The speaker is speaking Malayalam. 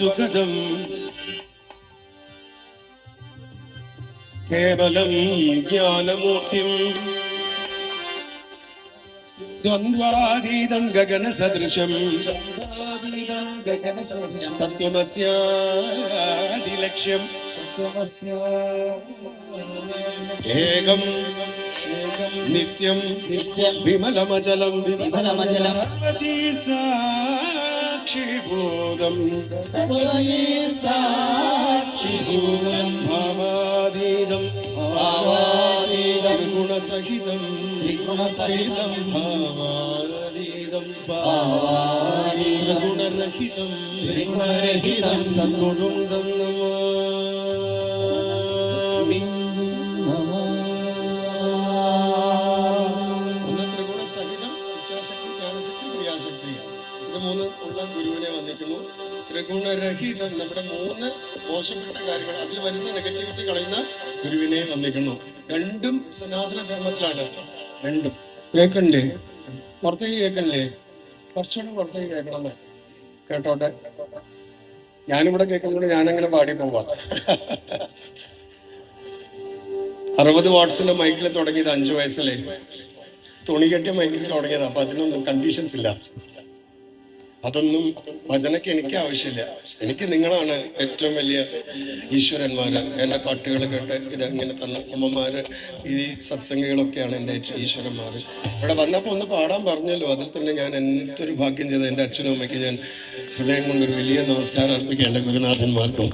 സുഖദം കേവലം ജ്ഞാനമൂർത്തിം ദ്വന്ദ്വാതീതം ഗഗനസദൃശം തത്വമസ്യാദിലക്ഷ്യം ഏകം നിത്യം വിമലമചലം സർവതീ സാക്ഷിഭൂതം ഭാവാതീതം ഗുണസഹിതം ഭാവാതീതം ഗുണരഹിതം സദ്ഗുണം നമാമി. ഒന്ന് ത്രിഗുണസഹിതം, ഇച്ഛാശക്തി, ജ്ഞാനശക്തി, ക്രിയാശക്തി. ഇത് മൂന്ന് ഉള്ള ഗുരുവിനെ വന്നിരിക്കുന്നു. ത്രിഗുണരഹിതം, നമ്മുടെ മൂന്ന് മോശപ്പെട്ട കാര്യങ്ങൾ അതിൽ വരുന്ന നെഗറ്റിവിറ്റി കളയുന്ന ഗുരുവിനെ വന്നിരിക്കുന്നു. രണ്ടും സനാതന ധർമ്മത്തിലാണ്. രണ്ടും കേൾക്കണില്ലേ? പുറത്തേക്ക് കേൾക്കണില്ലേ? കുറച്ചുകൂടെ പുറത്തേക്ക് കേൾക്കണമെന്ന്. കേട്ടോട്ടെ, ഞാനിവിടെ കേൾക്കുന്നതുകൊണ്ട് ഞാനങ്ങനെ പാടി പോവാം. 60 വാട്ട്സിന്റെ മൈക്കിൽ തുടങ്ങിയത് 5 വയസ്സിലെ തുണി കെട്ടിയ മൈക്കിൽ തുടങ്ങിയത്. അപ്പൊ അതിനൊന്നും കണ്ടീഷൻസ് ഇല്ല. അതൊന്നും ഭജനയ്ക്ക് എനിക്ക് ആവശ്യമില്ല. എനിക്ക് നിങ്ങളാണ് ഏറ്റവും വലിയ ഈശ്വരന്മാര്. എൻ്റെ പാട്ടുകൾ കേട്ട് ഇതങ്ങനെ തന്ന അമ്മമാര്, ഈ സത്സംഗികളൊക്കെയാണ് എൻ്റെ ഈശ്വരന്മാര്. ഇവിടെ വന്നപ്പോൾ ഒന്ന് പാടാൻ പറഞ്ഞല്ലോ, അതിൽ തന്നെ ഞാൻ എന്തൊരു ഭാഗ്യം ചെയ്ത എൻ്റെ അച്ഛനും അമ്മയ്ക്ക് ഞാൻ ഹൃദയം കൊണ്ടൊരു വലിയ നമസ്കാരം അർപ്പിക്കുക എൻ്റെ ഗുരുനാഥന്മാർക്കും.